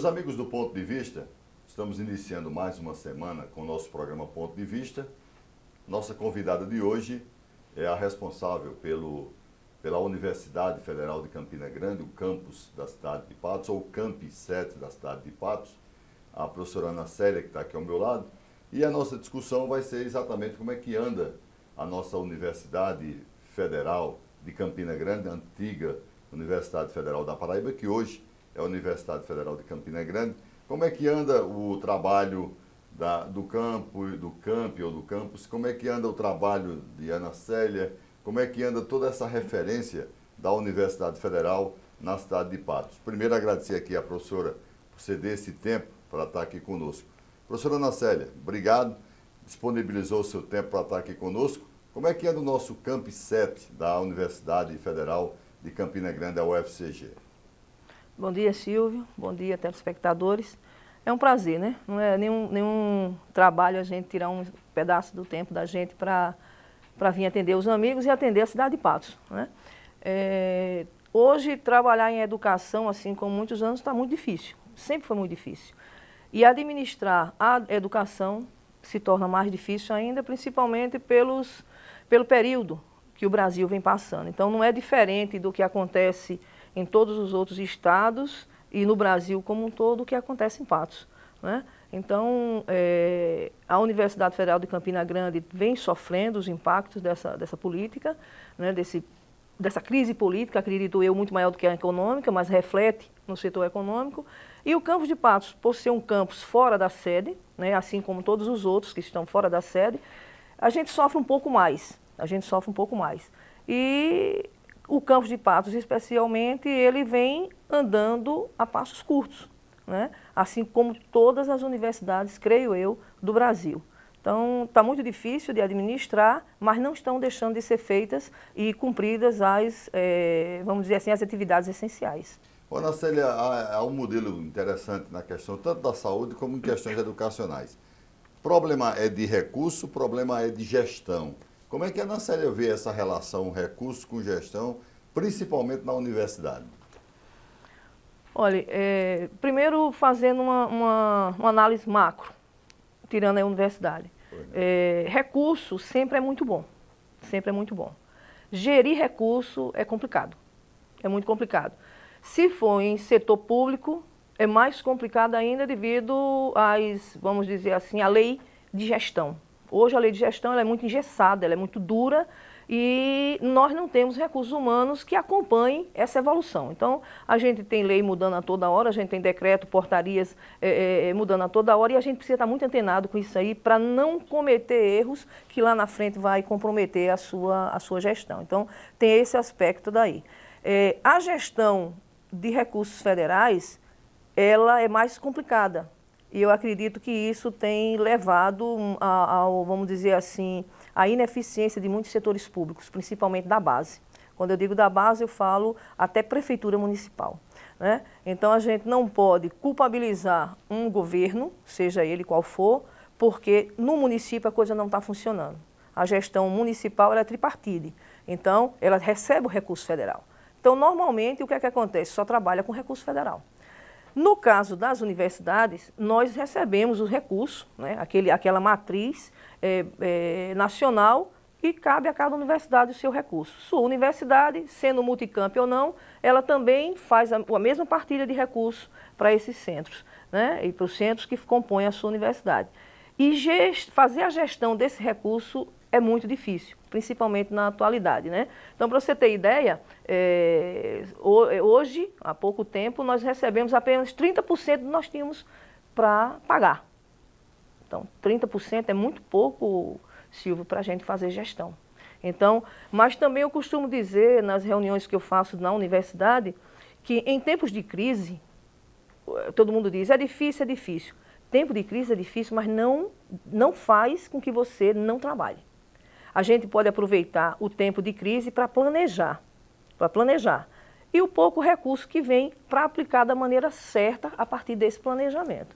Meus amigos do Ponto de Vista, estamos iniciando mais uma semana com o nosso programa Ponto de Vista. Nossa convidada de hoje é a responsável pela Universidade Federal de Campina Grande, o campus da cidade de Patos, ou o Campi 7 da cidade de Patos, a professora Ana Célia, que está aqui ao meu lado. E a nossa discussão vai ser exatamente como é que anda a nossa Universidade Federal de Campina Grande, a antiga Universidade Federal da Paraíba, que hoje é a Universidade Federal de Campina Grande. Como é que anda o trabalho do campi ou do campus? Como é que anda o trabalho de Ana Célia? Como é que anda toda essa referência da Universidade Federal na cidade de Patos? Primeiro, agradecer aqui à professora por ceder esse tempo para estar aqui conosco. Professora Ana Célia, obrigado, disponibilizou o seu tempo para estar aqui conosco. Como é que anda o nosso Campi 7 da Universidade Federal de Campina Grande, a UFCG? Bom dia, Silvio. Bom dia, telespectadores. É um prazer, né? Não é nenhum trabalho a gente tirar um pedaço do tempo da gente para vir atender os amigos e atender a cidade de Patos, né? Hoje, trabalhar em educação, assim como muitos anos, está muito difícil. Sempre foi muito difícil. E administrar a educação se torna mais difícil ainda, principalmente pelo período que o Brasil vem passando. Então, não é diferente do que acontece em todos os outros estados e no Brasil como um todo o que acontece em Patos, né? Então, a Universidade Federal de Campina Grande vem sofrendo os impactos dessa política, né, dessa crise política, acredito eu, muito maior do que a econômica, mas reflete no setor econômico. E o campus de Patos, por ser um campus fora da sede, né, assim como todos os outros que estão fora da sede, a gente sofre um pouco mais. E o campus de Patos, especialmente, ele vem andando a passos curtos, né? Assim como todas as universidades, creio eu, do Brasil. Então, está muito difícil de administrar, mas não estão deixando de ser feitas e cumpridas vamos dizer assim, as atividades essenciais. Ana Célia, há um modelo interessante na questão tanto da saúde como em questões educacionais. O problema é de recurso, o problema é de gestão. Como é que a Ana Célia vê essa relação recurso com gestão, principalmente na universidade? Olha, primeiro fazendo uma análise macro, tirando a universidade. Recurso sempre é muito bom, sempre é muito bom. Gerir recurso é complicado, é muito complicado. Se for em setor público, é mais complicado ainda devido vamos dizer assim, à lei de gestão. Hoje a lei de gestão ela é muito engessada, ela é muito dura e nós não temos recursos humanos que acompanhem essa evolução. Então, a gente tem lei mudando a toda hora, a gente tem decreto, portarias mudando a toda hora e a gente precisa estar muito antenado com isso aí para não cometer erros que lá na frente vai comprometer a sua gestão. Então, tem esse aspecto daí. A gestão de recursos federais, ela é mais complicada. E eu acredito que isso tem levado vamos dizer assim, à ineficiência de muitos setores públicos, principalmente da base. Quando eu digo da base, eu falo até prefeitura municipal, né? Então, a gente não pode culpabilizar um governo, seja ele qual for, porque no município a coisa não está funcionando. A gestão municipal ela é tripartite, então ela recebe o recurso federal. Então, normalmente, o que é que acontece? Só trabalha com recurso federal. No caso das universidades, nós recebemos os recursos, né, aquela matriz nacional e cabe a cada universidade o seu recurso. Sua universidade, sendo multicamp ou não, ela também faz a mesma partilha de recursos para esses centros, né, e para os centros que compõem a sua universidade. E fazer a gestão desse recurso é muito difícil, principalmente na atualidade, né? Então, para você ter ideia, hoje, há pouco tempo, nós recebemos apenas 30% do que nós tínhamos para pagar. Então, 30% é muito pouco, Silvio, para a gente fazer gestão. Então, mas também eu costumo dizer, nas reuniões que eu faço na universidade, que em tempos de crise, todo mundo diz, é difícil. Tempo de crise é difícil, mas não faz com que você não trabalhe. A gente pode aproveitar o tempo de crise para planejar. E o pouco recurso que vem para aplicar da maneira certa a partir desse planejamento.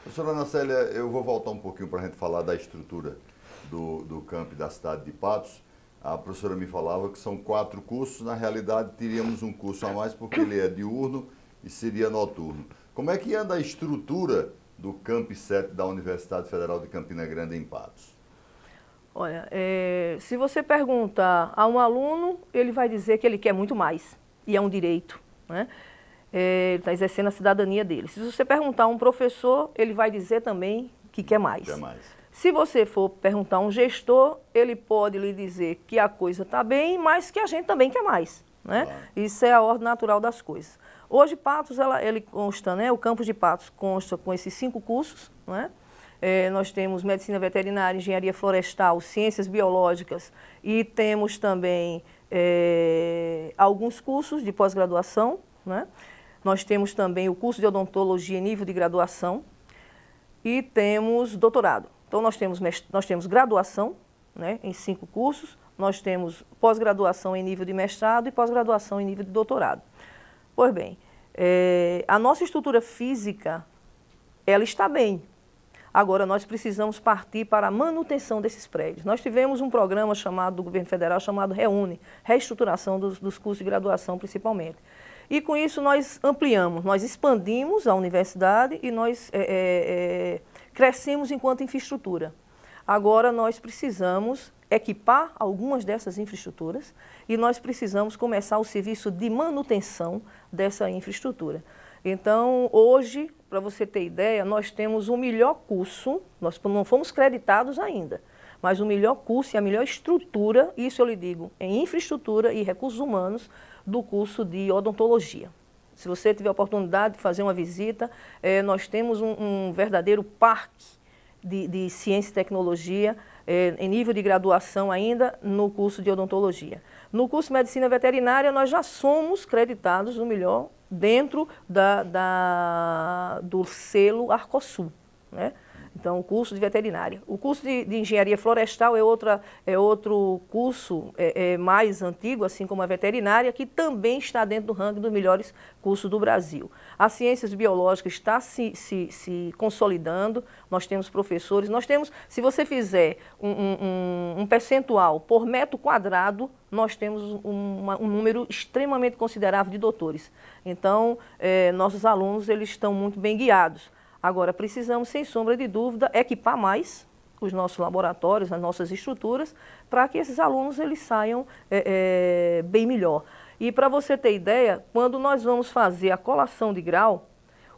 Professora Ana Célia, eu vou voltar um pouquinho para a gente falar da estrutura do campi da cidade de Patos. A professora me falava que são 4 cursos, na realidade teríamos um curso a mais porque ele é diurno e seria noturno. Como é que anda a estrutura do Camp 7 da Universidade Federal de Campina Grande, em Patos? Olha, se você perguntar a um aluno, ele vai dizer que ele quer muito mais, e é um direito, né? Ele está exercendo a cidadania dele. Se você perguntar a um professor, ele vai dizer também que quer mais. Quer mais. Se você for perguntar a um gestor, ele pode lhe dizer que a coisa está bem, mas que a gente também quer mais, né? Claro. Isso é a ordem natural das coisas. Hoje, Patos, ele consta, né? O campus de Patos consta com esses 5 cursos, né? Nós temos medicina veterinária, engenharia florestal, ciências biológicas e temos também alguns cursos de pós-graduação, né? Nós temos também o curso de odontologia em nível de graduação e temos doutorado. Então, nós temos graduação, né, em 5 cursos, nós temos pós-graduação em nível de mestrado e pós-graduação em nível de doutorado. Pois bem, a nossa estrutura física, ela está bem. Agora, nós precisamos partir para a manutenção desses prédios. Nós tivemos um programa do governo federal chamado REUNE, reestruturação dos cursos de graduação, principalmente. E com isso nós ampliamos, nós expandimos a universidade e nós crescemos enquanto infraestrutura. Agora nós precisamos equipar algumas dessas infraestruturas e nós precisamos começar o serviço de manutenção dessa infraestrutura. Então, hoje, para você ter ideia, nós temos o melhor curso, nós não fomos creditados ainda, mas o melhor curso e a melhor estrutura, isso eu lhe digo, em infraestrutura e recursos humanos, do curso de odontologia. Se você tiver a oportunidade de fazer uma visita, nós temos um verdadeiro parque de ciência e tecnologia em nível de graduação ainda no curso de odontologia. No curso de medicina veterinária, nós já somos creditados no melhor dentro do selo Arcosul, né? Então, o curso de veterinária. O curso de engenharia florestal é outro curso mais antigo, assim como a veterinária, que também está dentro do ranking dos melhores cursos do Brasil. As ciências biológicas está se consolidando, nós temos professores, se você fizer um percentual por metro quadrado, nós temos um número extremamente considerável de doutores. Então, nossos alunos eles estão muito bem guiados. Agora, precisamos, sem sombra de dúvida, equipar mais os nossos laboratórios, as nossas estruturas, para que esses alunos eles saiam bem melhor. E para você ter ideia, quando nós vamos fazer a colação de grau,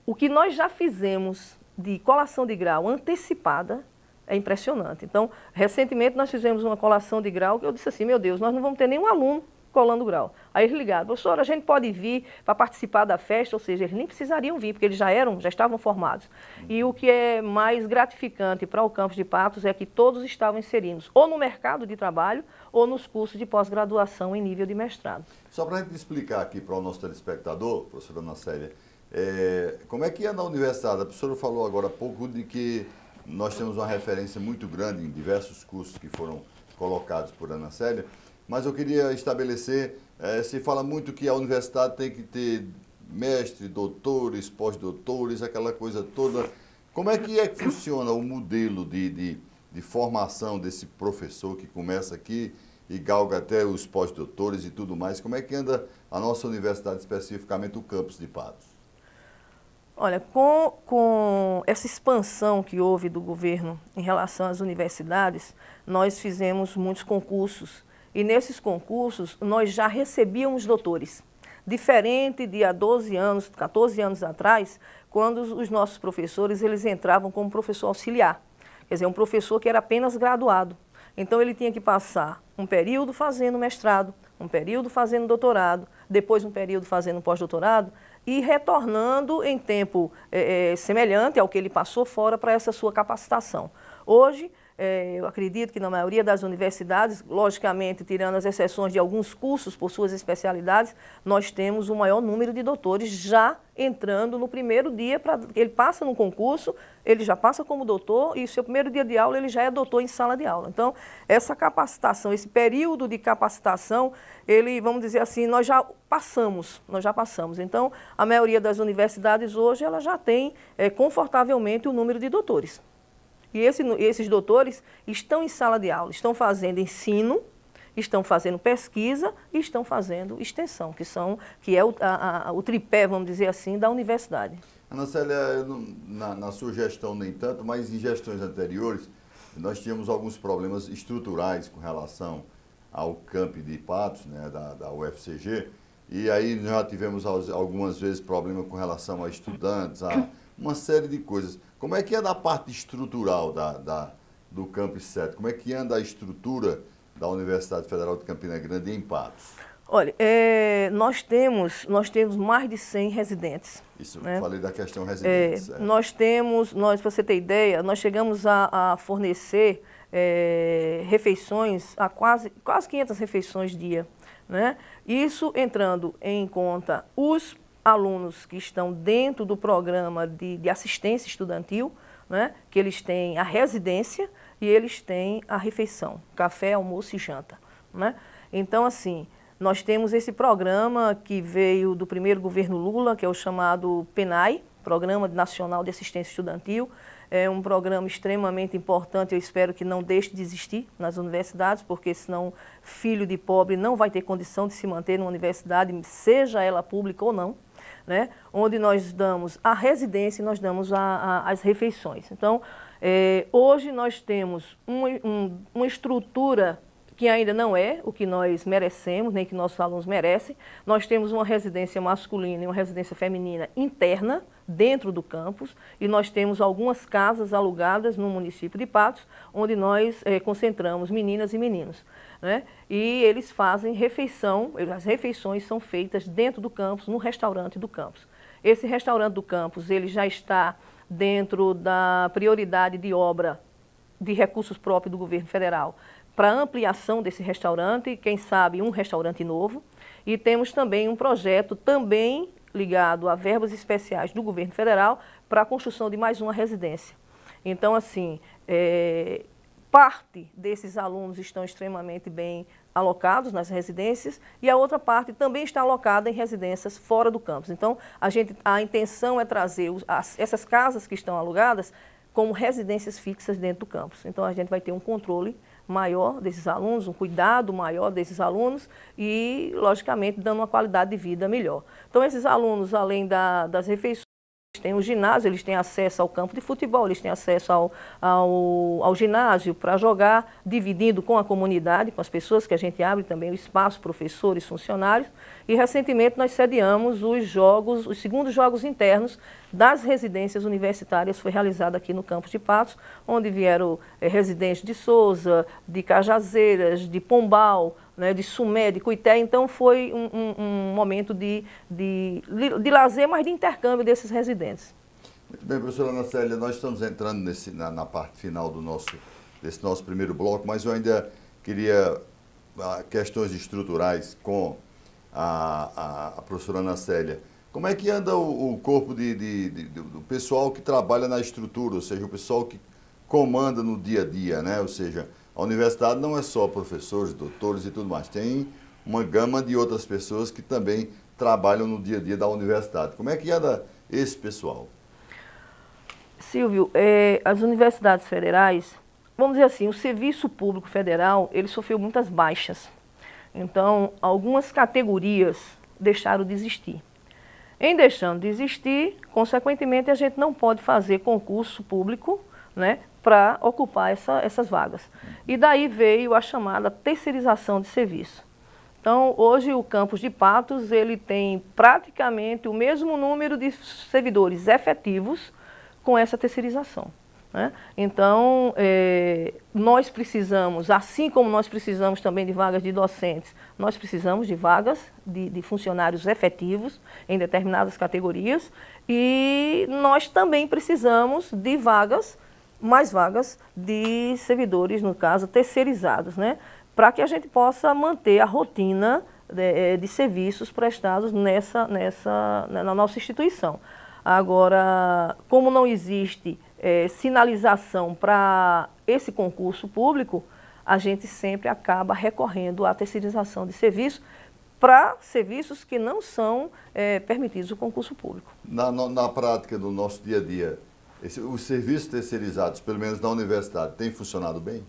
o que nós já fizemos de colação de grau antecipada é impressionante. Então, recentemente nós fizemos uma colação de grau que eu disse assim, meu Deus, nós não vamos ter nenhum aluno colando grau. Aí eles ligaram, professora, a gente pode vir para participar da festa, ou seja, eles nem precisariam vir, porque eles já estavam formados. E o que é mais gratificante para o campus de Patos é que todos estavam inseridos, ou no mercado de trabalho, ou nos cursos de pós-graduação em nível de mestrado. Só para a gente explicar aqui para o nosso telespectador, professora Ana Célia, como é que é na universidade? A professora falou agora há pouco de que nós temos uma referência muito grande em diversos cursos que foram colocados por Ana Célia, mas eu queria estabelecer, se fala muito que a universidade tem que ter mestre, doutores, pós-doutores, aquela coisa toda. Como é que funciona o modelo de formação desse professor que começa aqui e galga até os pós-doutores e tudo mais? Como é que anda a nossa universidade, especificamente o campus de Patos? Olha, com essa expansão que houve do governo em relação às universidades, nós fizemos muitos concursos. E nesses concursos, nós já recebíamos doutores. Diferente de há 12 anos, 14 anos atrás, quando os nossos professores eles entravam como professor auxiliar. Quer dizer, um professor que era apenas graduado. Então, ele tinha que passar um período fazendo mestrado, um período fazendo doutorado, depois um período fazendo pós-doutorado e retornando em tempo semelhante ao que ele passou fora para essa sua capacitação. Hoje, eu acredito que na maioria das universidades, logicamente, tirando as exceções de alguns cursos por suas especialidades, nós temos o maior número de doutores já entrando no primeiro dia, ele passa no concurso, ele já passa como doutor e o seu primeiro dia de aula ele já é doutor em sala de aula. Então, essa capacitação, esse período de capacitação, vamos dizer assim, nós já passamos. Então, a maioria das universidades hoje, ela já tem confortavelmente o número de doutores. E esses doutores estão em sala de aula, estão fazendo ensino, estão fazendo pesquisa e estão fazendo extensão, que é o tripé, vamos dizer assim, da universidade. Ana Célia, na sua gestão nem tanto, mas em gestões anteriores, nós tínhamos alguns problemas estruturais com relação ao campi de Patos, né, da UFCG, e aí nós já tivemos algumas vezes problema com relação a estudantes, a uma série de coisas. Como é que é da parte estrutural do Campus 7? Como é que anda a estrutura da Universidade Federal de Campina Grande em Patos? Olha, nós temos mais de 100 residentes. Isso, né? Falei da questão residentes. Para você ter ideia, nós chegamos a fornecer refeições, a quase 500 refeições dia. Né? Isso entrando em conta os alunos que estão dentro do programa de assistência estudantil, né? Que eles têm a residência e eles têm a refeição, café, almoço e janta. Né? Então, assim, nós temos esse programa que veio do primeiro governo Lula, que é o chamado PNAE, Programa Nacional de Assistência Estudantil. É um programa extremamente importante, eu espero que não deixe de existir nas universidades, porque senão filho de pobre não vai ter condição de se manter numa universidade, seja ela pública ou não, né? Onde nós damos a residência e nós damos as refeições. Então, hoje nós temos uma estrutura que ainda não é o que nós merecemos, nem que nossos alunos merecem. Nós temos uma residência masculina e uma residência feminina interna, dentro do campus, e nós temos algumas casas alugadas no município de Patos, onde nós concentramos meninas e meninos. Né? E eles fazem refeição, as refeições são feitas dentro do campus, no restaurante do campus. Esse restaurante do campus, ele já está dentro da prioridade de obra de recursos próprios do governo federal, para ampliação desse restaurante, quem sabe um restaurante novo. E temos também um projeto também ligado a verbas especiais do governo federal para a construção de mais uma residência. Então, assim, parte desses alunos estão extremamente bem alocados nas residências e a outra parte também está alocada em residências fora do campus. Então, a intenção é trazer essas casas que estão alugadas como residências fixas dentro do campus. Então, a gente vai ter um controle maior desses alunos, um cuidado maior desses alunos e, logicamente, dando uma qualidade de vida melhor. Então, esses alunos, além das refeições, têm o ginásio, eles têm acesso ao campo de futebol, eles têm acesso ao ginásio para jogar, dividindo com a comunidade, com as pessoas que a gente abre também o espaço, professores, funcionários. E, recentemente, nós sediamos os segundos jogos internos das residências universitárias, foi realizado aqui no campus de Patos, onde vieram residentes de Souza, de Cajazeiras, de Pombal, né, de Sumé, de Cuité. Então, foi um momento de lazer, mas de intercâmbio desses residentes. Muito bem, professora Ana Célia, nós estamos entrando na parte final desse nosso primeiro bloco, mas eu ainda queria questões estruturais com a professora Ana Célia. Como é que anda o corpo do pessoal que trabalha na estrutura, ou seja, o pessoal que comanda no dia a dia, né? Ou seja, a universidade não é só professores, doutores e tudo mais, tem uma gama de outras pessoas que também trabalham no dia a dia da universidade. Como é que anda esse pessoal? Silvio, as universidades federais, vamos dizer assim, o serviço público federal, ele sofreu muitas baixas. Então, algumas categorias deixaram de existir. Em deixando de existir, consequentemente, a gente não pode fazer concurso público, né, para ocupar essas vagas. E daí veio a chamada terceirização de serviço. Então, hoje o campus de Patos, ele tem praticamente o mesmo número de servidores efetivos com essa terceirização. Né? Então, nós precisamos, assim como nós precisamos também de vagas de docentes, nós precisamos de vagas de funcionários efetivos em determinadas categorias e nós também precisamos de mais vagas de servidores, no caso, terceirizados, né? Para que a gente possa manter a rotina de serviços prestados na nossa instituição. Agora, como não existe sinalização para esse concurso público, a gente sempre acaba recorrendo à terceirização de serviço para serviços que não são permitidos no concurso público. Na prática do nosso dia a dia, os serviços terceirizados, pelo menos na universidade, têm funcionado bem?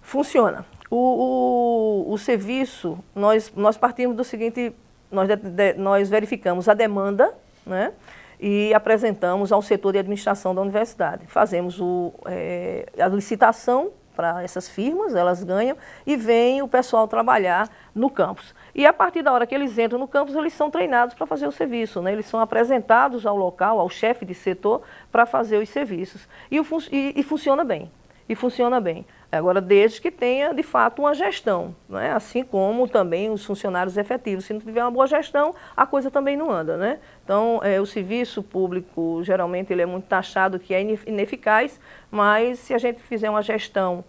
Funciona. O serviço, nós partimos do seguinte, nós verificamos a demanda, né? e apresentamos ao setor de administração da universidade. Fazemos a licitação para essas firmas, elas ganham e vem o pessoal trabalhar no campus. E a partir da hora que eles entram no campus, eles são treinados para fazer o serviço, né? Eles são apresentados ao local, ao chefe de setor, para fazer os serviços. E funciona bem. E funciona bem. Agora, desde que tenha, de fato, uma gestão, né? Assim como também os funcionários efetivos. Se não tiver uma boa gestão, a coisa também não anda, né? Então, o serviço público, geralmente, ele é muito taxado que é ineficaz, mas se a gente fizer uma gestão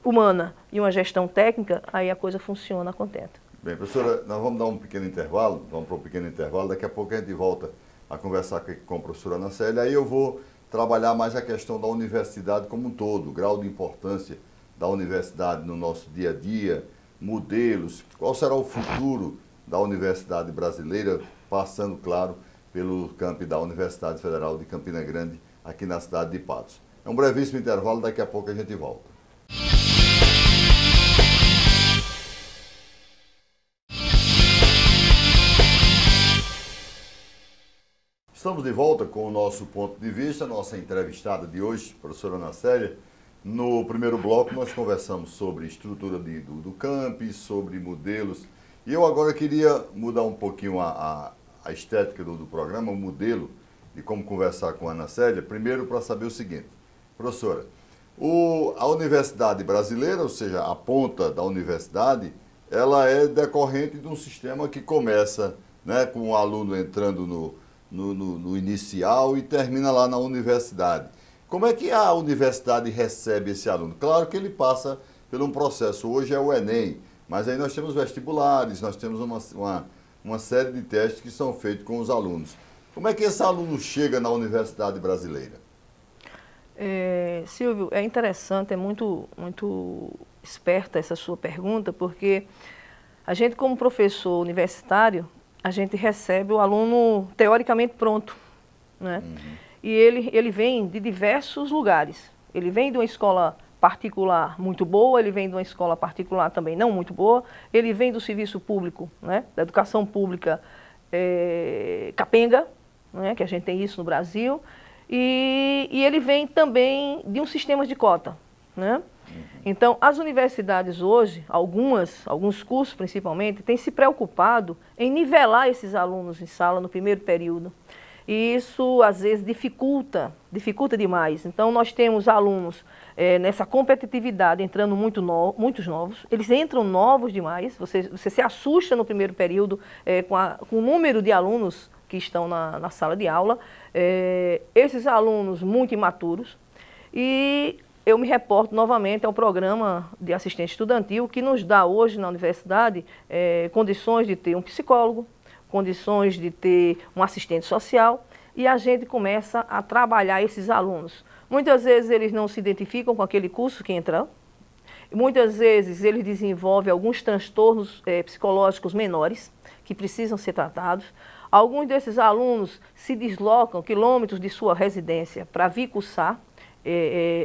humana e uma gestão técnica, aí a coisa funciona contenta. Bem, professora, nós vamos dar um pequeno intervalo, daqui a pouco a gente volta a conversar com a professora Ana Célia, aí eu vou trabalhar mais a questão da universidade como um todo, o grau de importância da universidade no nosso dia a dia, modelos, qual será o futuro da universidade brasileira, passando, claro, pelo campi da Universidade Federal de Campina Grande, aqui na cidade de Patos. É um brevíssimo intervalo, daqui a pouco a gente volta. Estamos de volta com o nosso ponto de vista, nossa entrevistada de hoje, professora Ana Célia. No primeiro bloco nós conversamos sobre estrutura do campi, sobre modelos. E eu agora queria mudar um pouquinho a estética do programa, o modelo de como conversar com a Ana Célia. Primeiro para saber o seguinte, professora, a universidade brasileira, ou seja, a ponta da universidade, ela é decorrente de um sistema que começa, né, com o aluno entrando no inicial e termina lá na universidade. Como é que a universidade recebe esse aluno? Claro que ele passa por um processo, hoje é o Enem, mas aí nós temos vestibulares, nós temos uma série de testes que são feitos com os alunos. Como é que esse aluno chega na universidade brasileira? Silvio, é interessante, é muito esperta essa sua pergunta, porque a gente, como professor universitário, a gente recebe o aluno teoricamente pronto, né? Uhum. E ele vem de diversos lugares. Ele vem de uma escola particular muito boa, ele vem de uma escola particular também não muito boa, ele vem do serviço público, né? Da educação pública capenga, né? Que a gente tem isso no Brasil, e ele vem também de um sistema de cota, né? Então, as universidades hoje, alguns cursos principalmente, têm se preocupado em nivelar esses alunos em sala no primeiro período. E isso, às vezes, dificulta demais. Então, nós temos alunos nessa competitividade entrando muitos novos. Eles entram novos demais. Você se assusta no primeiro período com o número de alunos que estão na sala de aula. Esses alunos muito imaturos. E eu me reporto novamente ao programa de assistente estudantil, que nos dá hoje na universidade condições de ter um psicólogo, condições de ter um assistente social, e a gente começa a trabalhar esses alunos. Muitas vezes eles não se identificam com aquele curso que entram, muitas vezes eles desenvolvem alguns transtornos psicológicos menores, que precisam ser tratados. Alguns desses alunos se deslocam quilômetros de sua residência para vir cursar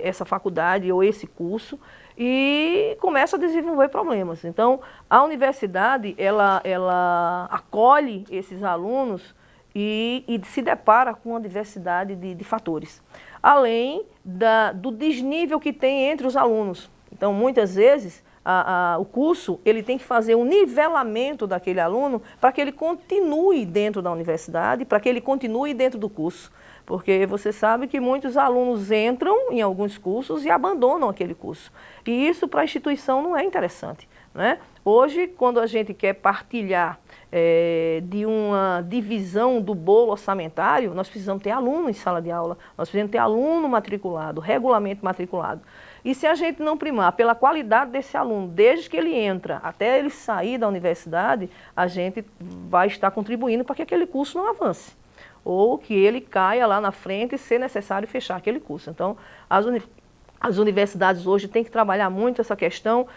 essa faculdade ou esse curso e começa a desenvolver problemas. Então, a universidade, ela acolhe esses alunos e se depara com uma diversidade de fatores, além do desnível que tem entre os alunos. Então, muitas vezes, o curso ele tem que fazer um nivelamento daquele aluno para que ele continue dentro da universidade, para que ele continue dentro do curso. Porque você sabe que muitos alunos entram em alguns cursos e abandonam aquele curso. E isso para a instituição não é interessante, né? Hoje, quando a gente quer partilhar de uma divisão do bolo orçamentário, nós precisamos ter aluno em sala de aula, nós precisamos ter aluno matriculado, regulamento matriculado. E se a gente não primar pela qualidade desse aluno, desde que ele entra até ele sair da universidade, a gente vai estar contribuindo para que aquele curso não avance, ou que ele caia lá na frente e ser necessário fechar aquele curso. Então, as universidades hoje têm que trabalhar muito essa questão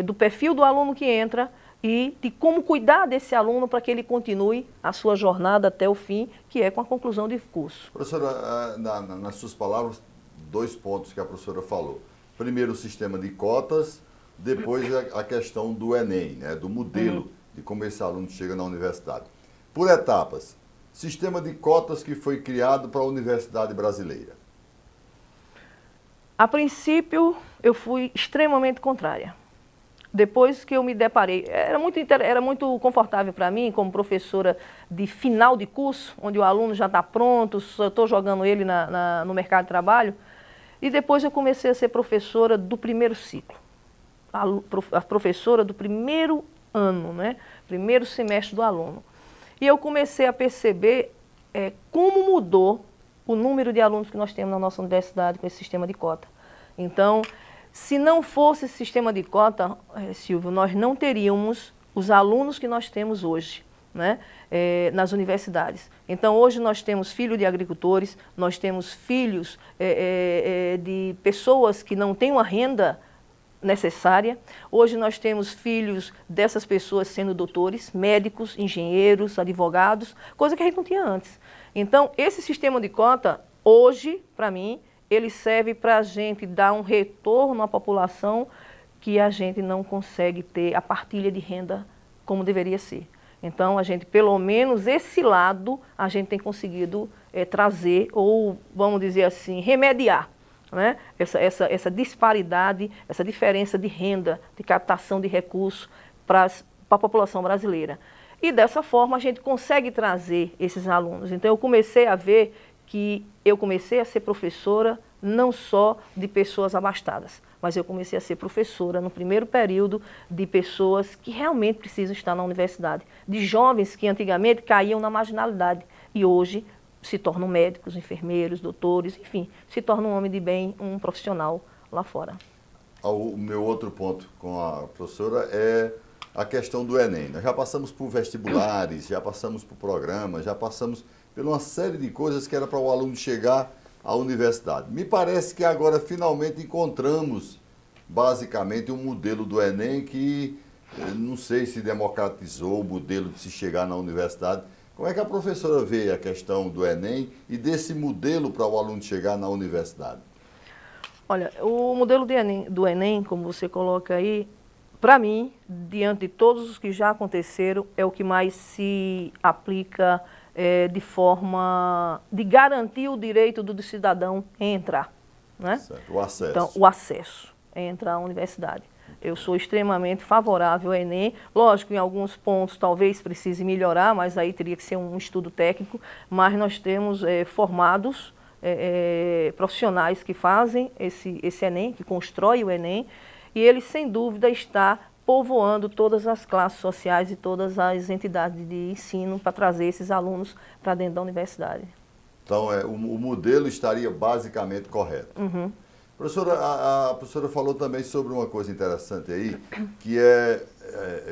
do perfil do aluno que entra e de como cuidar desse aluno para que ele continue a sua jornada até o fim, que é com a conclusão de curso. Professora, nas suas palavras, 2 pontos que a professora falou. Primeiro, o sistema de cotas, depois a questão do Enem, né, do modelo de como esse aluno chega na universidade. Por etapas, sistema de cotas que foi criado para a Universidade Brasileira? A princípio, eu fui extremamente contrária. Depois que eu me deparei, era muito confortável para mim, como professora de final de curso, onde o aluno já está pronto, só estou jogando ele no mercado de trabalho. E depois eu comecei a ser professora do primeiro ciclo, a professora do primeiro ano, né? Primeiro semestre do aluno. E eu comecei a perceber como mudou o número de alunos que nós temos na nossa universidade com esse sistema de cota. Então, se não fosse esse sistema de cota, Silvio, nós não teríamos os alunos que nós temos hoje, né, nas universidades. Então, hoje nós temos filhos de agricultores, nós temos filhos de pessoas que não têm uma renda necessária. Hoje nós temos filhos dessas pessoas sendo doutores, médicos, engenheiros, advogados, coisa que a gente não tinha antes. Então, esse sistema de cota, hoje, para mim, ele serve para a gente dar um retorno à população que a gente não consegue ter a partilha de renda como deveria ser. Então, a gente, pelo menos esse lado, a gente tem conseguido trazer, ou vamos dizer assim, remediar, né? Essa disparidade, essa diferença de renda, de captação de recursos para a população brasileira. E dessa forma a gente consegue trazer esses alunos. Então, eu comecei a ver que eu comecei a ser professora não só de pessoas abastadas, mas eu comecei a ser professora no primeiro período de pessoas que realmente precisam estar na universidade, de jovens que antigamente caíam na marginalidade e hoje se tornam médicos, enfermeiros, doutores, enfim, se tornam um homem de bem, um profissional lá fora. O meu outro ponto com a professora é a questão do Enem. Nós já passamos por vestibulares, já passamos por programas, já passamos por uma série de coisas que era para o aluno chegar à universidade. Me parece que agora finalmente encontramos basicamente um modelo do Enem que não sei se democratizou o modelo de se chegar na universidade. Como é que a professora vê a questão do Enem e desse modelo para o aluno chegar na universidade? Olha, o modelo do Enem, como você coloca aí, para mim, diante de todos os que já aconteceram, é o que mais se aplica de forma de garantir o direito do cidadão em entrar, né? Certo. O acesso. Então, o acesso em entrar à universidade. Eu sou extremamente favorável ao Enem. Lógico, em alguns pontos talvez precise melhorar, mas aí teria que ser um estudo técnico. Mas nós temos formados profissionais que fazem esse Enem, que constrói o Enem, e ele, sem dúvida, está povoando todas as classes sociais e todas as entidades de ensino para trazer esses alunos para dentro da universidade. Então, o modelo estaria basicamente correto. Uhum. Professora, a professora falou também sobre uma coisa interessante aí, que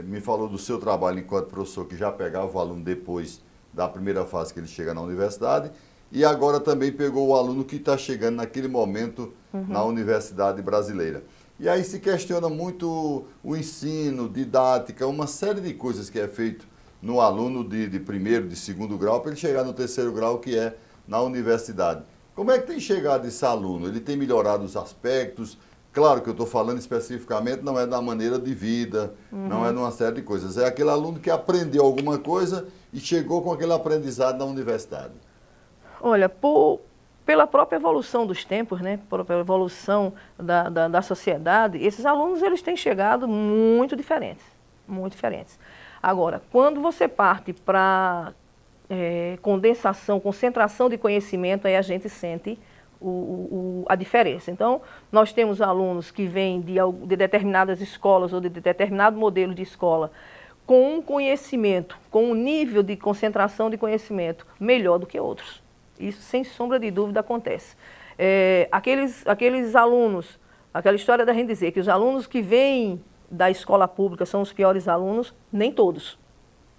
me falou do seu trabalho enquanto professor, que já pegava o aluno depois da primeira fase que ele chega na universidade, e agora também pegou o aluno que está chegando naquele momento na universidade brasileira. E aí se questiona muito o ensino, didática, uma série de coisas que é feito no aluno de primeiro, de segundo grau, para ele chegar no terceiro grau, que é na universidade. Como é que tem chegado esse aluno? Ele tem melhorado os aspectos? Claro que eu estou falando especificamente, não é da maneira de vida, não é numa série de coisas. É aquele aluno que aprendeu alguma coisa e chegou com aquele aprendizado na universidade. Olha, pela própria evolução dos tempos, né, pela evolução da sociedade, esses alunos eles têm chegado muito diferentes, muito diferentes. Agora, quando você parte para concentração de conhecimento, aí a gente sente a diferença. Então, nós temos alunos que vêm de determinadas escolas ou de determinado modelo de escola com um conhecimento, com um nível de concentração de conhecimento melhor do que outros. Isso, sem sombra de dúvida, acontece. Aqueles alunos, aquela história da gente dizer que os alunos que vêm da escola pública são os piores alunos, nem todos.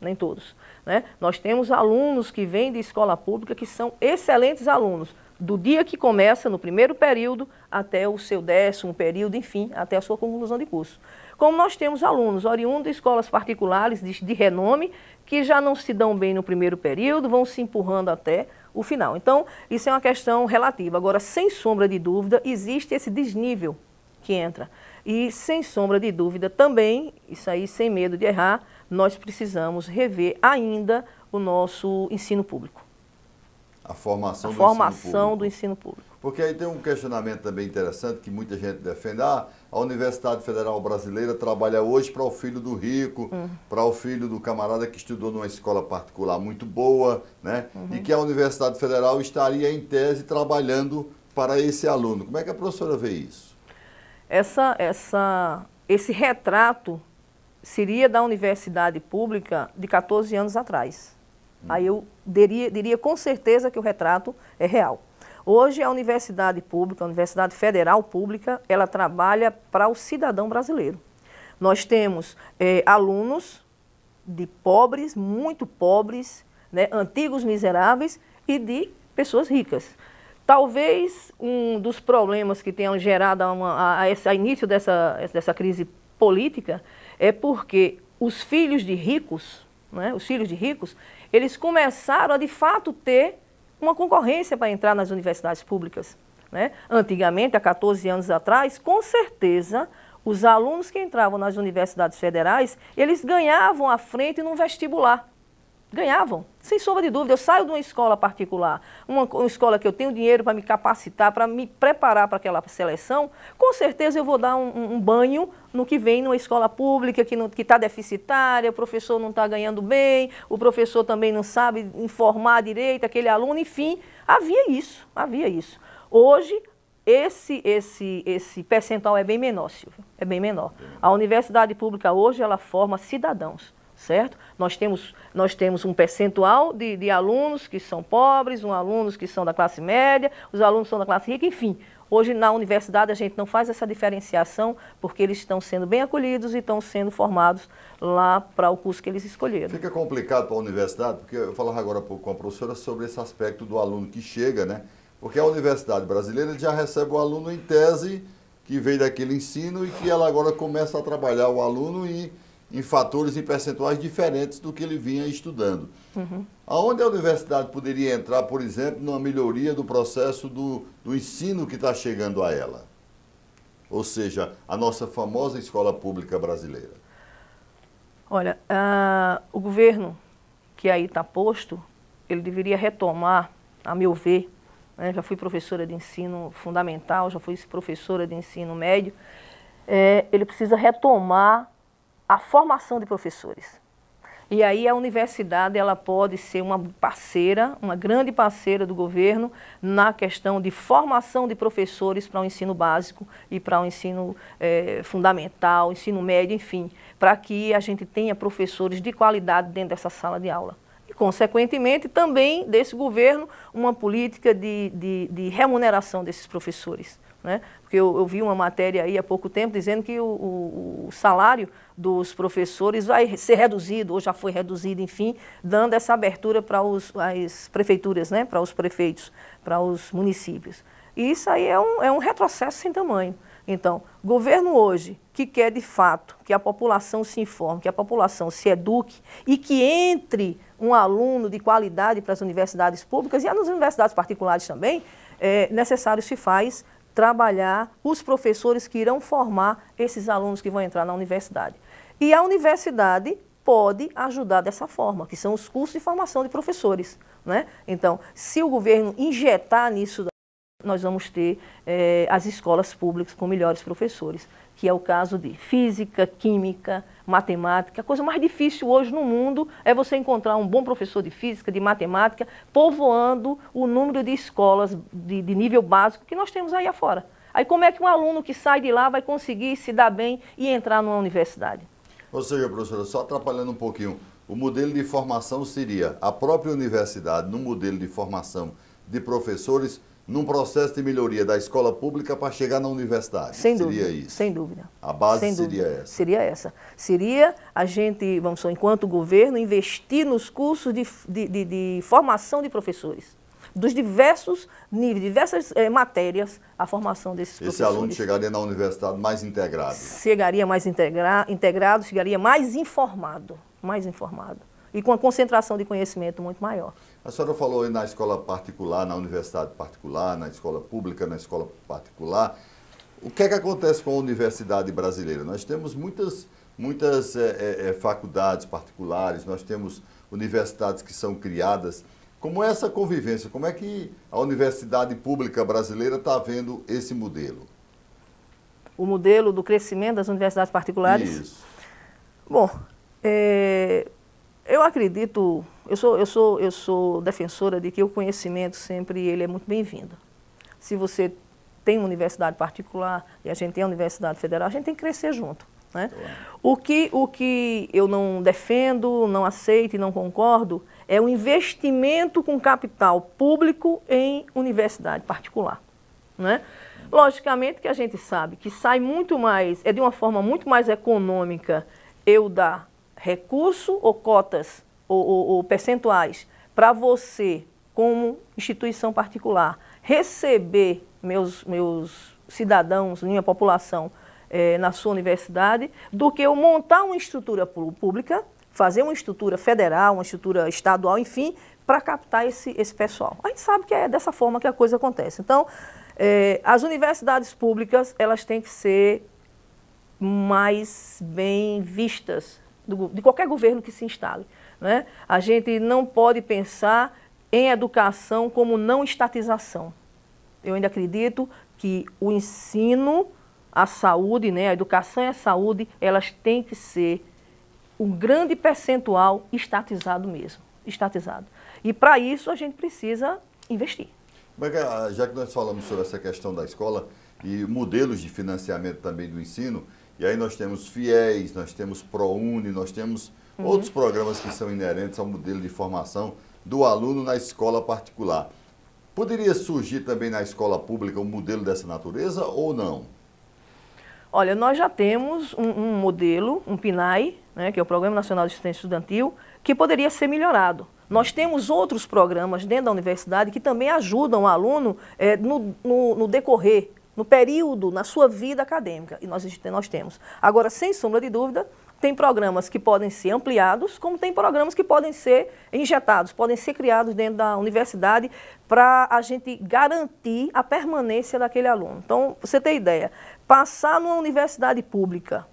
Nem todos, né? Nós temos alunos que vêm de escola pública que são excelentes alunos, do dia que começa, no primeiro período, até o seu 10º período, enfim, até a sua conclusão de curso. Como nós temos alunos oriundos de escolas particulares de renome, que já não se dão bem no primeiro período, vão se empurrando até o final. Então, isso é uma questão relativa. Agora, sem sombra de dúvida, existe esse desnível que entra. E, sem sombra de dúvida, também, isso aí sem medo de errar, nós precisamos rever ainda o nosso ensino público. A formação do ensino público. Porque aí tem um questionamento também interessante que muita gente defende. A Universidade Federal Brasileira trabalha hoje para o filho do rico, para o filho do camarada que estudou numa escola particular muito boa, né? E que a Universidade Federal estaria, em tese, trabalhando para esse aluno. Como é que a professora vê isso? Esse retrato seria da universidade pública de 14 anos atrás. Aí eu diria com certeza que o retrato é real. Hoje a universidade pública, a Universidade Federal Pública, ela trabalha para o cidadão brasileiro. Nós temos alunos de pobres, muito pobres, né, antigos miseráveis e de pessoas ricas. Talvez um dos problemas que tenham gerado a início dessa crise política é porque os filhos de ricos, né, eles começaram a, de fato, ter uma concorrência para entrar nas universidades públicas, né? Antigamente, há 14 anos atrás, com certeza, os alunos que entravam nas universidades federais, eles ganhavam à frente num vestibular. Ganhavam, sem sombra de dúvida. Eu saio de uma escola particular, uma escola que eu tenho dinheiro para me capacitar, para me preparar para aquela seleção, com certeza eu vou dar um banho no que vem numa escola pública que está deficitária, o professor não está ganhando bem, o professor também não sabe informar direito aquele aluno, enfim, havia isso. Hoje, esse percentual é bem menor, Silvio, é bem menor. A universidade pública hoje, ela forma cidadãos. Certo? Nós temos um percentual de alunos que são pobres, alunos que são da classe média, os alunos são da classe rica, enfim. Hoje na universidade a gente não faz essa diferenciação porque eles estão sendo bem acolhidos e estão sendo formados lá para o curso que eles escolheram. Fica complicado para a universidade, porque eu falava agora há pouco com a professora sobre esse aspecto do aluno que chega, né? Porque a universidade brasileira já recebe o aluno em tese que veio daquele ensino e que ela agora começa a trabalhar o aluno em fatores e percentuais diferentes do que ele vinha estudando. Aonde a universidade poderia entrar, por exemplo, numa melhoria do processo do ensino que está chegando a ela? Ou seja, a nossa famosa escola pública brasileira. Olha, o governo que aí está posto, ele deveria retomar, a meu ver, né, já fui professora de ensino fundamental, já fui professora de ensino médio, ele precisa retomar a formação de professores. E aí a universidade ela pode ser uma parceira, uma grande parceira do governo na questão de formação de professores para o ensino básico e para o ensino fundamental, ensino médio, enfim, para que a gente tenha professores de qualidade dentro dessa sala de aula. E, consequentemente, também desse governo uma política de remuneração desses professores. Né? Porque eu vi uma matéria aí há pouco tempo dizendo que o salário dos professores vai ser reduzido, ou já foi reduzido, enfim, dando essa abertura para as prefeituras, né? Para os prefeitos, para os municípios. E isso aí é um retrocesso sem tamanho. Então, governo hoje que quer de fato que a população se informe, que a população se eduque e que entre um aluno de qualidade para as universidades públicas e nas universidades particulares também, necessário se faz trabalhar os professores que irão formar esses alunos que vão entrar na universidade. E a universidade pode ajudar dessa forma, que são os cursos de formação de professores, né? Então, se o governo injetar nisso, nós vamos ter as escolas públicas com melhores professores, que é o caso de física, química, matemática. A coisa mais difícil hoje no mundo é você encontrar um bom professor de física, de matemática, povoando o número de escolas de nível básico que nós temos aí afora. Aí como é que um aluno que sai de lá vai conseguir se dar bem e entrar numa universidade? Ou seja, professora, só atrapalhando um pouquinho, o modelo de formação seria a própria universidade, no modelo de formação de professores, num processo de melhoria da escola pública para chegar na universidade. Sem dúvida. Seria isso? Sem dúvida. A base sem seria dúvida. essa? Seria essa. Seria a gente, vamos supor, enquanto governo, investir nos cursos de formação de professores. Dos diversos níveis, diversas matérias, a formação desses professores. Esse aluno chegaria na universidade mais integrado? Chegaria mais integrado, chegaria mais informado. E com a concentração de conhecimento muito maior. A senhora falou aí na escola particular, na universidade particular, na escola pública, na escola particular. o que é que acontece com a universidade brasileira? Nós temos muitas faculdades particulares, nós temos universidades que são criadas. Como é essa convivência? Como é que a universidade pública brasileira está vendo esse modelo? O modelo do crescimento das universidades particulares? Isso. Bom, eu acredito, eu sou defensora de que o conhecimento sempre ele é muito bem-vindo. Se você tem uma universidade particular e a gente tem a universidade federal, a gente tem que crescer junto, né? O que eu não defendo, não aceito e não concordo é o investimento com capital público em universidade particular, né? Logicamente que a gente sabe que sai muito mais, é de uma forma muito mais econômica eu dar recurso ou cotas ou percentuais para você, como instituição particular, receber meus cidadãos, minha população na sua universidade, do que eu montar uma estrutura pública, fazer uma estrutura federal, uma estrutura estadual, enfim, para captar esse pessoal. A gente sabe que é dessa forma que a coisa acontece. Então, as universidades públicas, elas têm que ser mais bem vistas de qualquer governo que se instale, né? A gente não pode pensar em educação como não estatização. Eu ainda acredito que o ensino, a saúde, né, a educação e a saúde, elas têm que ser um grande percentual estatizado mesmo, estatizado. E para isso a gente precisa investir. Já que nós falamos sobre essa questão da escola e modelos de financiamento também do ensino, e aí nós temos FIES, nós temos ProUni, nós temos outros programas que são inerentes ao modelo de formação do aluno na escola particular. Poderia surgir também na escola pública um modelo dessa natureza ou não? Olha, nós já temos um modelo, um PNAE, né, que é o Programa Nacional de Assistência Estudantil, que poderia ser melhorado. Nós temos outros programas dentro da universidade que também ajudam o aluno no decorrer, no período, na sua vida acadêmica. E nós temos. Agora, sem sombra de dúvida, tem programas que podem ser ampliados, como tem programas que podem ser injetados, podem ser criados dentro da universidade para a gente garantir a permanência daquele aluno. Então, você tem ideia, passar numa universidade pública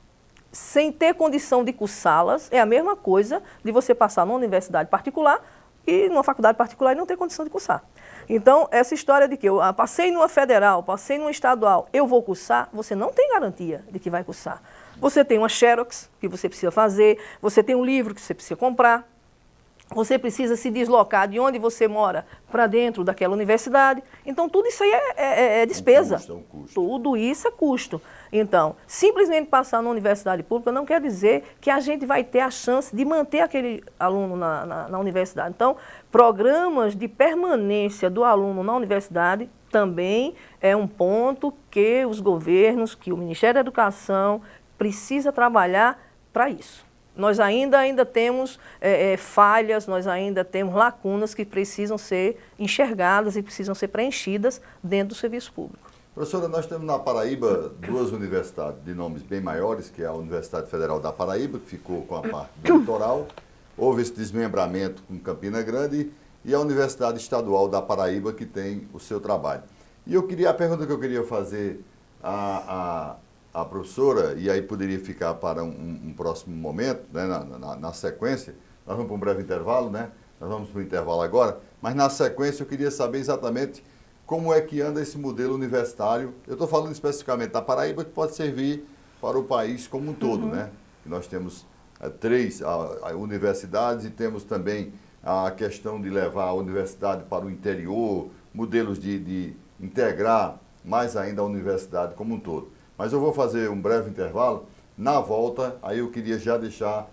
sem ter condição de cursá-las é a mesma coisa de você passar numa universidade particular e numa faculdade particular e não ter condição de cursar. Então, essa história de que eu passei numa federal, passei numa estadual, eu vou cursar, você não tem garantia de que vai cursar. Você tem uma xerox que você precisa fazer, você tem um livro que você precisa comprar, você precisa se deslocar de onde você mora para dentro daquela universidade. Então, tudo isso aí é despesa. Um custo. Tudo isso é custo. Então, simplesmente passar na universidade pública não quer dizer que a gente vai ter a chance de manter aquele aluno na universidade. Então, programas de permanência do aluno na universidade também é um ponto que os governos, que o Ministério da Educação precisa trabalhar para isso. Nós ainda temos falhas, nós ainda temos lacunas que precisam ser enxergadas e precisam ser preenchidas dentro do serviço público. Professora, nós temos na Paraíba duas universidades de nomes bem maiores, que é a Universidade Federal da Paraíba, que ficou com a parte do litoral, houve esse desmembramento com Campina Grande, e a Universidade Estadual da Paraíba, que tem o seu trabalho. E a pergunta que eu queria fazer a professora, e aí poderia ficar para um próximo momento, né, na sequência, nós vamos para um breve intervalo, né? Nós vamos para o intervalo agora, mas na sequência eu queria saber exatamente como é que anda esse modelo universitário. Eu estou falando especificamente da Paraíba, que pode servir para o país como um todo, né? Nós temos 3 universidades e temos também a questão de levar a universidade para o interior, modelos de integrar mais ainda a universidade como um todo. Mas eu vou fazer um breve intervalo. Na volta, aí eu queria já deixar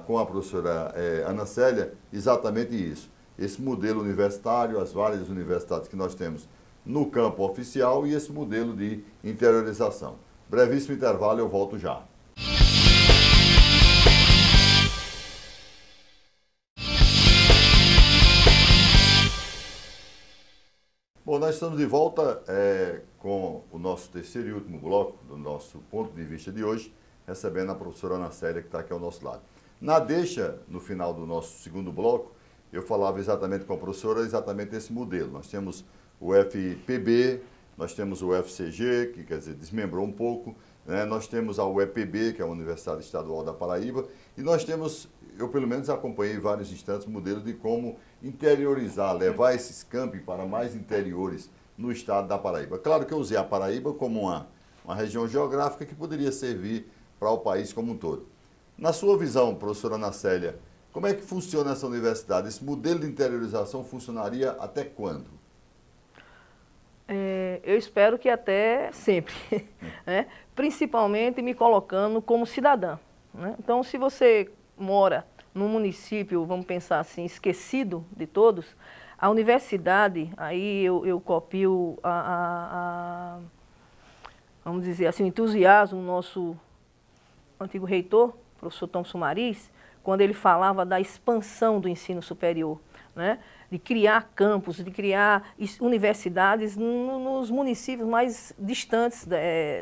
com a professora Ana Célia exatamente isso. Esse modelo universitário, as várias universidades que nós temos no campo oficial e esse modelo de interiorização. Brevíssimo intervalo, eu volto já. Bom, nós estamos de volta com o nosso terceiro e último bloco do nosso ponto de vista de hoje, recebendo a professora Ana Célia, que está aqui ao nosso lado. Na deixa, no final do nosso segundo bloco, eu falava exatamente com a professora exatamente esse modelo. Nós temos o FPB, nós temos o UFCG, que quer dizer, desmembrou um pouco, né? Nós temos a UEPB, que é a Universidade Estadual da Paraíba, e nós temos, eu pelo menos acompanhei em vários instantes, modelos de como interiorizar, levar esses campi para mais interiores no estado da Paraíba. Claro que eu usei a Paraíba como uma região geográfica que poderia servir para o país como um todo. Na sua visão, professora Ana Célia, como é que funciona essa universidade? Esse modelo de interiorização funcionaria até quando? Eu espero que até sempre, né? Principalmente me colocando como cidadã, né? Então, se você mora num município, vamos pensar assim, esquecido de todos, a universidade, aí eu copio vamos dizer assim, o entusiasmo do nosso antigo reitor, professor Thomson Mariz, quando ele falava da expansão do ensino superior, né? De criar campos, de criar universidades nos municípios mais distantes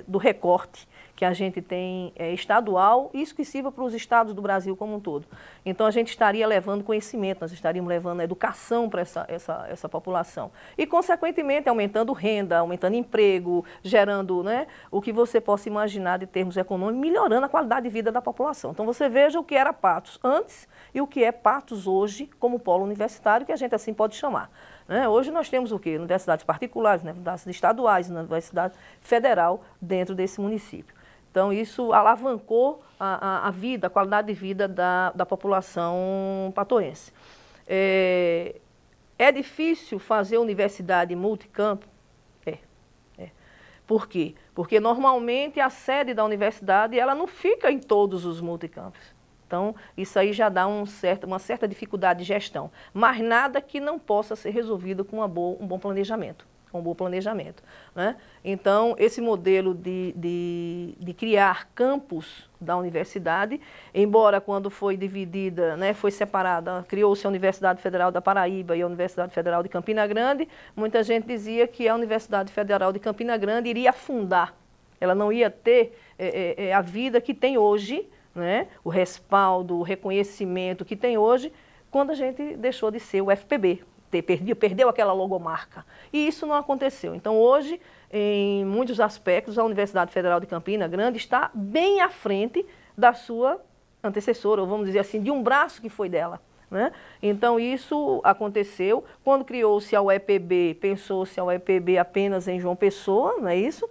do recorte que a gente tem estadual e isso que sirva para os estados do Brasil como um todo. Então, a gente estaria levando conhecimento, nós estaríamos levando educação para essa população. E, consequentemente, aumentando renda, aumentando emprego, gerando, né, o que você possa imaginar de termos econômicos, melhorando a qualidade de vida da população. Então, você veja o que era Patos antes e o que é Patos hoje como polo universitário, que a gente assim pode chamar. Né? Hoje nós temos o quê? Universidades particulares, universidades estaduais, universidade federal dentro desse município. Então, isso alavancou a vida, a qualidade de vida da população patoense. É difícil fazer universidade multicampo? É. Por quê? Porque, normalmente, a sede da universidade ela não fica em todos os multicampos. Então, isso aí já dá uma certa dificuldade de gestão. Mas nada que não possa ser resolvido com um bom planejamento. Com um bom planejamento, né? Então, esse modelo de criar campus da universidade, embora quando foi dividida, né, foi separada, criou-se a Universidade Federal da Paraíba e a Universidade Federal de Campina Grande, muita gente dizia que a Universidade Federal de Campina Grande iria afundar, ela não ia ter a vida que tem hoje, né, o respaldo, o reconhecimento que tem hoje, quando a gente deixou de ser o FPB. Perdeu aquela logomarca. E isso não aconteceu. Então, hoje, em muitos aspectos, a Universidade Federal de Campina Grande está bem à frente da sua antecessora, ou vamos dizer assim, de um braço que foi dela. Né? Então, isso aconteceu. Quando criou-se a UEPB, pensou-se a UEPB apenas em João Pessoa, não é isso?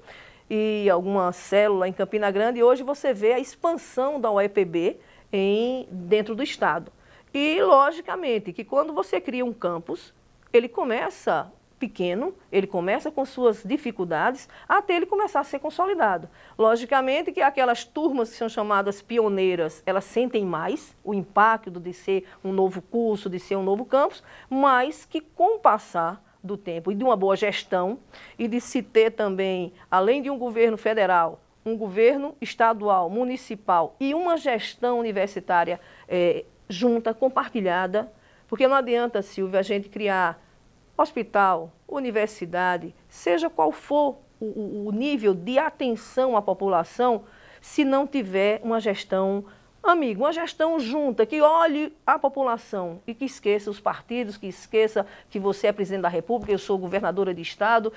E alguma célula em Campina Grande. E hoje você vê a expansão da UEPB dentro do estado. E, logicamente, que quando você cria um campus, ele começa pequeno, ele começa com suas dificuldades, até ele começar a ser consolidado. Logicamente que aquelas turmas que são chamadas pioneiras, elas sentem mais o impacto de ser um novo curso, de ser um novo campus, mas que com o passar do tempo e de uma boa gestão e de se ter também, além de um governo federal, um governo estadual, municipal e uma gestão universitária junta, compartilhada, porque não adianta, Silvia, a gente criar hospital, universidade, seja qual for o nível de atenção à população, se não tiver uma gestão amiga, uma gestão junta, que olhe a população e que esqueça os partidos, que esqueça que você é presidente da República, eu sou governadora de estado,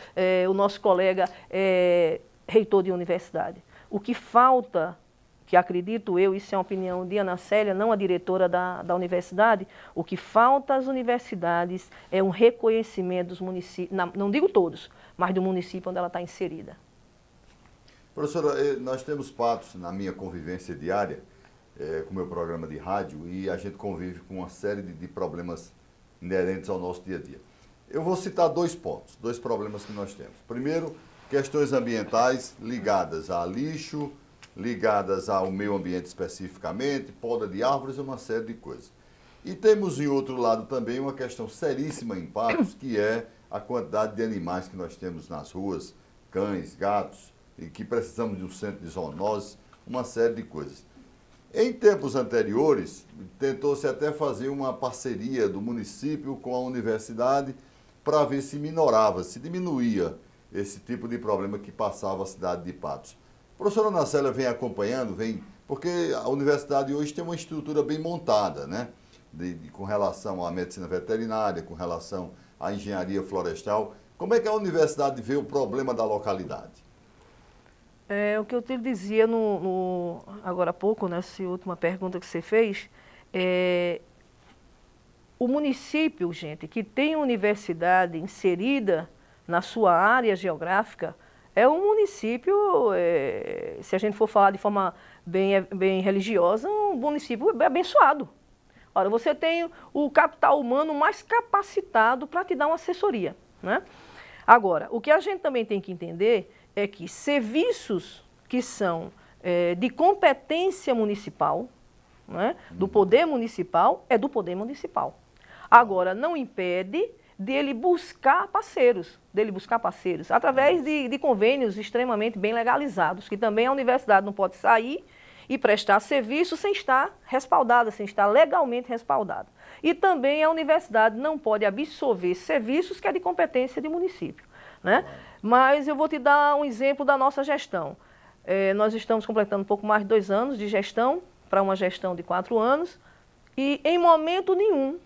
o nosso colega é reitor de universidade. O que falta, que acredito eu, isso é uma opinião de Ana Célia, não a diretora da universidade, o que falta às universidades é um reconhecimento dos municípios, não digo todos, mas do município onde ela está inserida. Professora, nós temos Patos na minha convivência diária, com o meu programa de rádio, e a gente convive com uma série de problemas inerentes ao nosso dia a dia. Eu vou citar dois pontos, dois problemas que nós temos. Primeiro, questões ambientais ligadas a lixo, ligadas ao meio ambiente especificamente, poda de árvores e uma série de coisas. E temos, em outro lado, também uma questão seríssima em Patos, que é a quantidade de animais que nós temos nas ruas, cães, gatos, e que precisamos de um centro de zoonose, uma série de coisas. Em tempos anteriores, tentou-se até fazer uma parceria do município com a universidade para ver se minorava, se diminuía esse tipo de problema que passava a cidade de Patos. A professora Ana Célia vem acompanhando, porque a universidade hoje tem uma estrutura bem montada, né? Com relação à medicina veterinária, com relação à engenharia florestal, Como é que a universidade vê o problema da localidade? O que eu te dizia agora há pouco, nessa última pergunta que você fez, o município, gente, que tem universidade inserida na sua área geográfica, é um município, se a gente for falar de forma bem religiosa, um município abençoado. Ora, você tem o capital humano mais capacitado para te dar uma assessoria, né? Agora, o que a gente também tem que entender é que serviços que são de competência municipal, né, do poder municipal, é do poder municipal. Agora, não impede dele buscar parceiros, através de convênios extremamente bem legalizados, que também a universidade não pode sair e prestar serviço sem estar respaldada, sem estar legalmente respaldada. E também a universidade não pode absorver serviços que é de competência de município, né? Mas eu vou te dar um exemplo da nossa gestão. Nós estamos completando um pouco mais de 2 anos de gestão, para uma gestão de 4 anos, e em momento nenhum,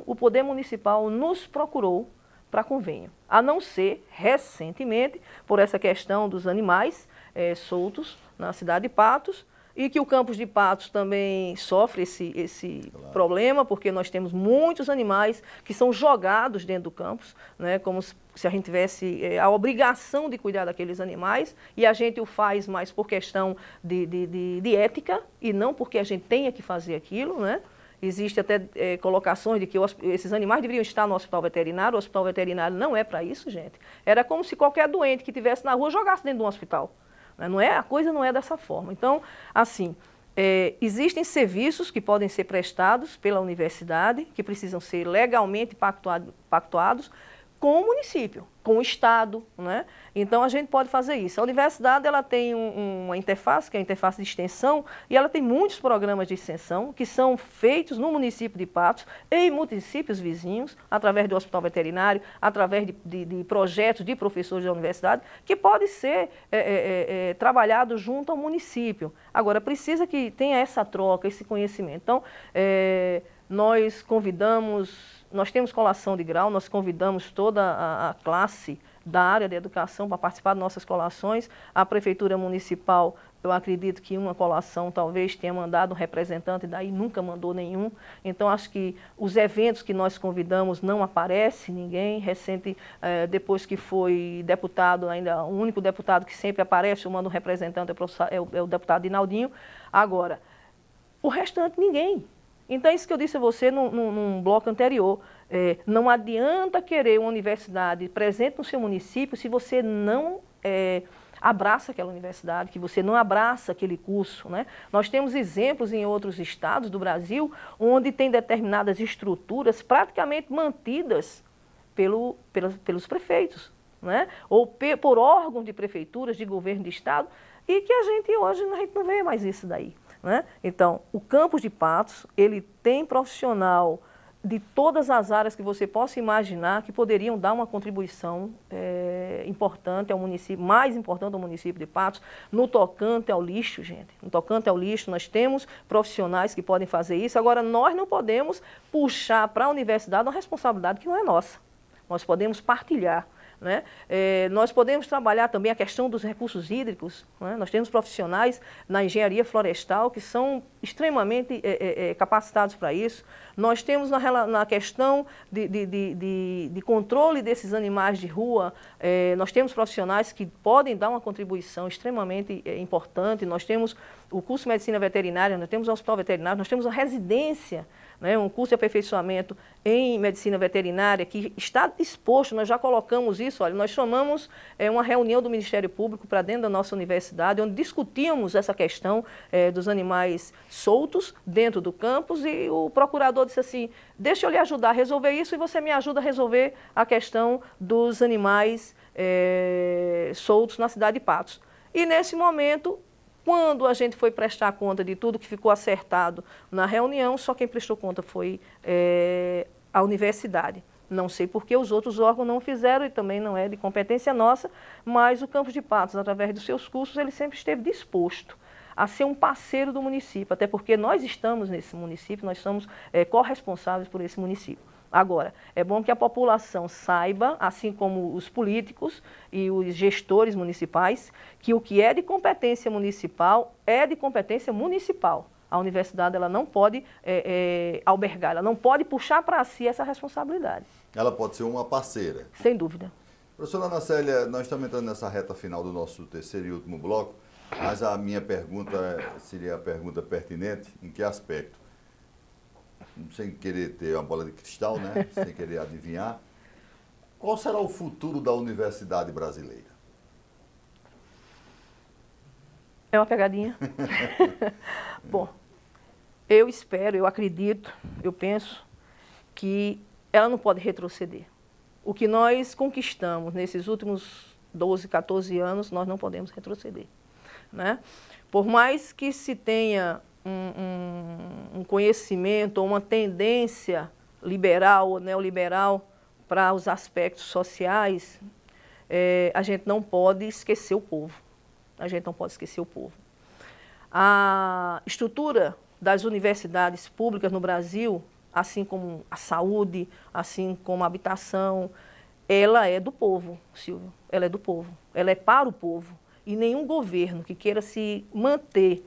o Poder Municipal nos procurou para convênio, a não ser recentemente, por essa questão dos animais soltos na cidade de Patos, e que o campus de Patos também sofre esse problema, porque nós temos muitos animais que são jogados dentro do campus, né, como se a gente tivesse a obrigação de cuidar daqueles animais, e a gente o faz mais por questão de ética, e não porque a gente tenha que fazer aquilo, né? Existem até colocações de que esses animais deveriam estar no hospital veterinário. O hospital veterinário não é para isso, gente. Era como se qualquer doente que estivesse na rua jogasse dentro de um hospital. A coisa não é dessa forma. Então, assim, existem serviços que podem ser prestados pela universidade, que precisam ser legalmente pactuados com o município, com o Estado, né? Então, a gente pode fazer isso. A universidade ela tem uma interface, que é a interface de extensão, e ela tem muitos programas de extensão que são feitos no município de Patos e em municípios vizinhos, através do hospital veterinário, através de projetos de professores da universidade, que pode ser trabalhado junto ao município. Agora, precisa que tenha essa troca, esse conhecimento. Então, nós temos colação de grau, nós convidamos toda a classe da área de educação para participar de nossas colações. A Prefeitura Municipal, eu acredito que uma colação talvez tenha mandado um representante, daí nunca mandou nenhum. Então, acho que os eventos que nós convidamos não aparece ninguém. Depois que foi deputado, ainda o único deputado que sempre aparece, eu mando um representante, é o deputado Dinaldinho. Agora, o restante ninguém. Então, é isso que eu disse a você num bloco anterior. Não adianta querer uma universidade presente no seu município se você não abraça aquela universidade, que você não abraça aquele curso, né? Nós temos exemplos em outros estados do Brasil, onde tem determinadas estruturas praticamente mantidas pelos prefeitos, né? Ou por órgãos de prefeituras, de governo de estado, e que hoje a gente não vê mais isso daí, né? Então, o campus de Patos, ele tem profissional de todas as áreas que você possa imaginar que poderiam dar uma contribuição importante ao município, mais importante ao município de Patos, no tocante ao lixo, gente. No tocante ao lixo, nós temos profissionais que podem fazer isso. Agora, nós não podemos puxar para a universidade uma responsabilidade que não é nossa. Nós podemos partilhar, né? Nós podemos trabalhar também a questão dos recursos hídricos, né? Nós temos profissionais na engenharia florestal que são extremamente capacitados para isso. Nós temos na questão de controle desses animais de rua, nós temos profissionais que podem dar uma contribuição extremamente importante. Nós temos o curso de medicina veterinária, nós temos o hospital veterinário, nós temos a residência, né, um curso de aperfeiçoamento em medicina veterinária que está disposto, nós já colocamos isso, olha, nós chamamos uma reunião do Ministério Público para dentro da nossa universidade, onde discutíamos essa questão dos animais soltos dentro do campus, e o procurador disse assim: deixa eu lhe ajudar a resolver isso e você me ajuda a resolver a questão dos animais soltos na cidade de Patos. E nesse momento, quando a gente foi prestar conta de tudo que ficou acertado na reunião, só quem prestou conta foi a universidade. Não sei por que os outros órgãos não fizeram, e também não é de competência nossa, mas o Campus de Patos, através dos seus cursos, ele sempre esteve disposto a ser um parceiro do município, até porque nós estamos nesse município, nós somos corresponsáveis por esse município. Agora, é bom que a população saiba, assim como os políticos e os gestores municipais, que o que é de competência municipal é de competência municipal. A universidade ela não pode albergar, ela não pode puxar para si essa responsabilidade. Ela pode ser uma parceira. Sem dúvida. Professora Ana Célia, nós estamos entrando nessa reta final do nosso terceiro e último bloco, mas a minha pergunta seria a pergunta pertinente, em que aspecto? Sem querer ter uma bola de cristal, né? Sem querer adivinhar, qual será o futuro da universidade brasileira? É uma pegadinha. Bom, eu espero, eu acredito, eu penso que ela não pode retroceder. O que nós conquistamos nesses últimos 12, 14 anos, nós não podemos retroceder, né? Por mais que se tenha um conhecimento ou uma tendência liberal ou neoliberal para os aspectos sociais, a gente não pode esquecer o povo. A gente não pode esquecer o povo. A estrutura das universidades públicas no Brasil, assim como a saúde, assim como a habitação, ela é do povo, Silvio. Ela é do povo. Ela é para o povo. E nenhum governo que queira se manter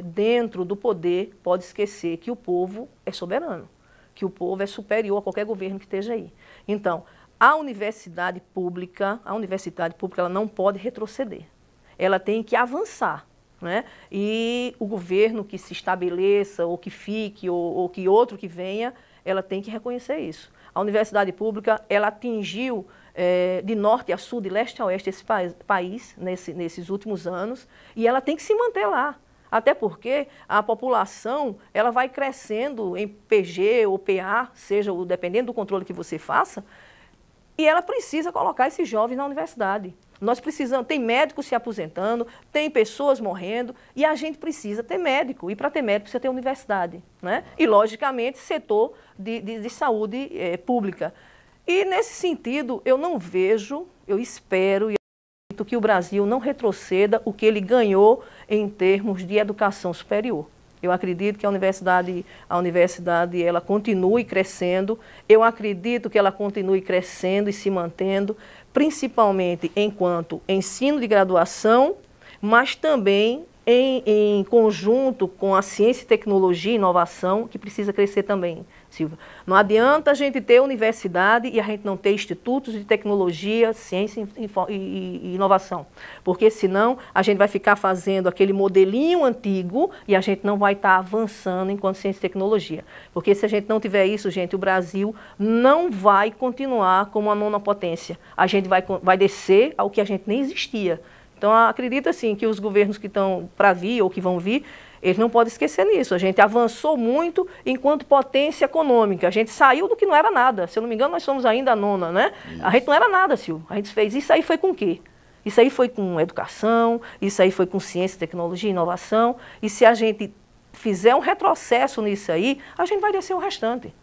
dentro do poder pode esquecer que o povo é soberano, que o povo é superior a qualquer governo que esteja aí. Então, a universidade pública ela não pode retroceder. Ela tem que avançar, né? E o governo que se estabeleça, ou que fique, ou que outro que venha, ela tem que reconhecer isso. A universidade pública, ela atingiu de norte a sul, de leste a oeste, esse país nesses últimos anos, e ela tem que se manter lá. Até porque a população ela vai crescendo em PG ou PA, dependendo do controle que você faça, e ela precisa colocar esses jovens na universidade. Nós precisamos, tem médicos se aposentando, tem pessoas morrendo, e a gente precisa ter médico. E para ter médico precisa ter universidade, né? E, logicamente, setor de saúde pública. E, nesse sentido, eu não vejo, eu espero e acredito que o Brasil não retroceda o que ele ganhou em termos de educação superior. Eu acredito que a universidade ela continue crescendo, eu acredito que ela continue crescendo e se mantendo, principalmente enquanto ensino de graduação, mas também em conjunto com a ciência, tecnologia e inovação, que precisa crescer também, Silvia. Não adianta a gente ter universidade e a gente não ter institutos de tecnologia, ciência e inovação, porque senão a gente vai ficar fazendo aquele modelinho antigo e a gente não vai estar avançando enquanto ciência e tecnologia. Porque se a gente não tiver isso, gente, o Brasil não vai continuar como uma nona potência. A gente vai descer ao que a gente nem existia. Então, acredito assim que os governos que estão para vir ou que vão vir, eles não podem esquecer nisso. A gente avançou muito enquanto potência econômica. A gente saiu do que não era nada. Se eu não me engano, nós somos ainda a nona, né? Isso. A gente não era nada, Silvio. A gente fez isso aí foi com o quê? Isso aí foi com educação, isso aí foi com ciência, tecnologia e inovação. E se a gente fizer um retrocesso nisso aí, a gente vai descer o restante.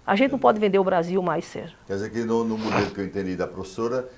A gente não pode vender o Brasil mais, Sérgio. Quer dizer que no modelo que eu entendi da professora,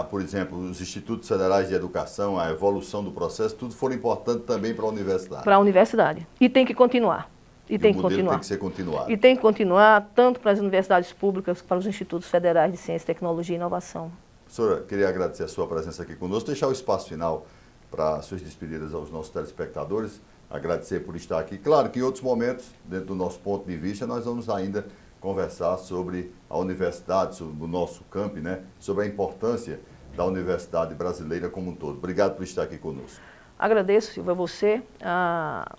por exemplo, os institutos federais de educação, a evolução do processo, tudo foram importante também para a universidade. Para a universidade. E tem que continuar. E tem que ser continuado. E tem que continuar tanto para as universidades públicas, para os institutos federais de ciência, tecnologia e inovação. Professora, queria agradecer a sua presença aqui conosco, deixar o espaço final para suas despedidas aos nossos telespectadores, agradecer por estar aqui. Claro que em outros momentos, dentro do nosso ponto de vista, nós vamos ainda conversar sobre a universidade, sobre o nosso campo, né? Sobre a importância da universidade brasileira como um todo. Obrigado por estar aqui conosco. Agradeço, Silvia, a você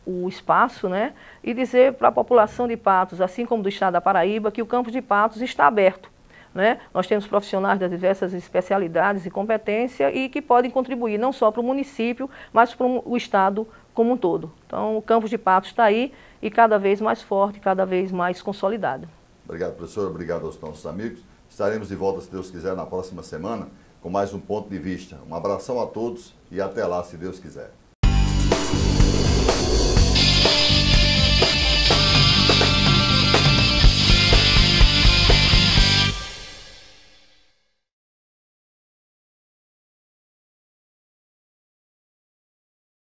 o espaço, né? E dizer para a população de Patos, assim como do estado da Paraíba, que o campus de Patos está aberto, né? Nós temos profissionais das diversas especialidades e competência e que podem contribuir não só para o município, mas para o estado como um todo. Então, o campus de Patos está aí e cada vez mais forte, cada vez mais consolidado. Obrigado, professor. Obrigado aos nossos amigos. Estaremos de volta, se Deus quiser, na próxima semana com mais um Ponto de Vista. Um abração a todos e até lá, se Deus quiser.